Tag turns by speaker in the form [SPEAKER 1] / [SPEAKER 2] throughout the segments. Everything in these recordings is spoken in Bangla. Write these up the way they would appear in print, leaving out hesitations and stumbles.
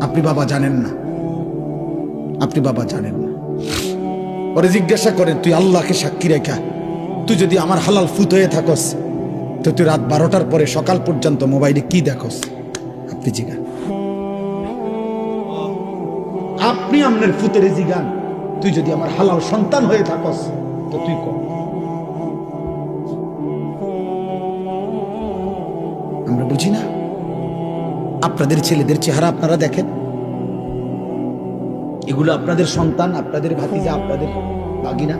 [SPEAKER 1] আপনি বাবা জানেন না, আপনি বাবা জানেন না। ওরে জিজ্ঞাসা করেন, তুই আল্লাহকে সাক্ষী রেখা তুই যদি আমার হালাল ফুত হয়ে থাকস তো তুই রাত 12টার পরে সকাল পর্যন্ত মোবাইলে কি দেখস? আপনি জিগান, আপনি আপনার ফুতের জিগান, তুই যদি আমার হালাল সন্তান হয়ে থাকস তো তুই কর। আমরা বুঝি না? আপনাদের ছেলেদের চেহারা আপনারা দেখেন, এগুলো আপনাদের সন্তান, আপনাদের ভাতিজা, আপনাদের ভাগিনা,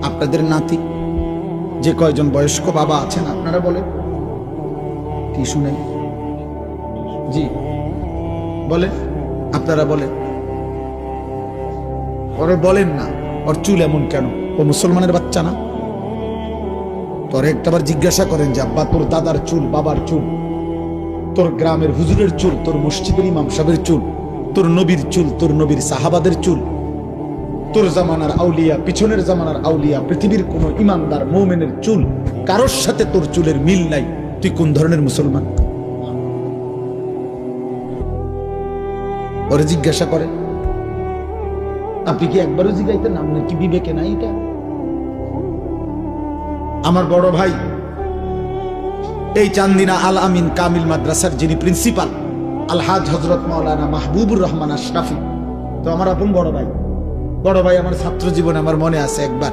[SPEAKER 1] আপনাদের নাতি। যে কয়জন বয়স্ক বাবা আছেন আপনারা বলেন, কি শুনেন? জি বলেন, আপনারা বলেন। ওরে বলেন না ওর চুল এমন কেন? ও মুসলমানের বাচ্চা না? তোর একটাবার জিজ্ঞাসা করেন যে আব্বা তোর দাদার চুল, বাবার চুল, তোর গ্রামের হুজুরের চুল, তোর মসজিদের ইমাম সাহেবের চুল, তোর নবীর চুল, তোর নবীর সাহাবাদের চুল, তোর জামানার আউলিয়া, পিছনের জামানার আউলিয়া, পৃথিবীর কোন ইমানদার মুমিনের চুল, কারোর সাথে তোর চুলের মিল নাই। তুই কোন ধরনের মুসলমান? ওরে জিজ্ঞাসা করে। আপনি কি একবারও জিজ্ঞাইতেন? আপনার কি বিবেকে নাই এটা? আমার বড় ভাই এই চান্দিনা আল আমিন কামিল মাদ্রাসার যিনি প্রিন্সিপাল আলহাজ হযরত মাওলানা মাহবুবুর রহমান আশরাফি, তো আমার আপন বড় ভাই। বড় ভাই আমার ছাত্র জীবনে আমার মনে আছে একবার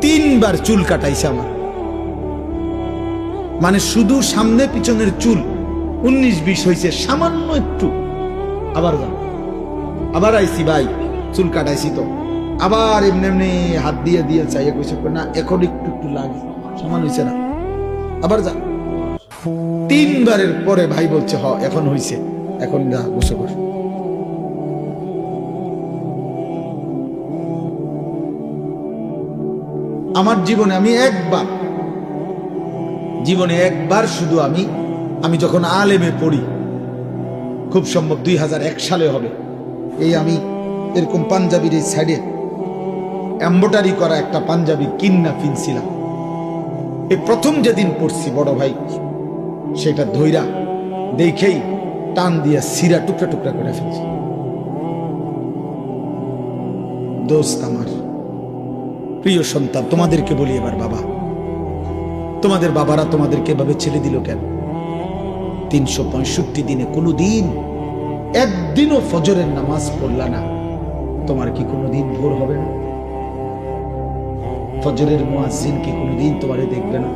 [SPEAKER 1] 3বার চুল কাটাইছে আমার, মানে শুধু সামনে পিছনের চুল 19-20 হয়েছে সামান্য একটু। আবার যান, আবার আইসি ভাই চুল কাটাইছি তো, আবার এমনি এমনি হাত দিয়ে দিয়ে চাইয়ে কইছে না এখন একটু একটু লাগে, সামান্য হয়েছে না, আবার যান। 3বারের পরে ভাই বলছে হ এখন হইছে, এখন যা গোসল কর। আমার জীবনে আমি একবার শুধু আমি যখন আলেমে পড়ি, খুব সম্ভব 2001 সালে হবে, এই আমি এরকম পাঞ্জাবির এই সাইডে এমব্রয়ডারি করা একটা পাঞ্জাবি কিন্না ফিনছিলাম। এই প্রথম যেদিন পড়ছি বড় ভাই সেটা ধইরা দেখেই টান দিয়া সিরা টুকরা টুকরা করে ফেলছি। দোস্ত আমার, প্রিয় সন্তান, তোমাদেরকে বলি এবার, বাবা তোমাদের বাবারা তোমাদেরকে এভাবে ছেড়ে দিল কেন? 365 দিনে কোনোদিন একদিনও ফজরের নামাজ পড়লা না, তোমার কি কোনোদিন ভোর হবে না? ফজরের মুয়াজ্জিন কি কোনোদিন তোমারে দেখবে না?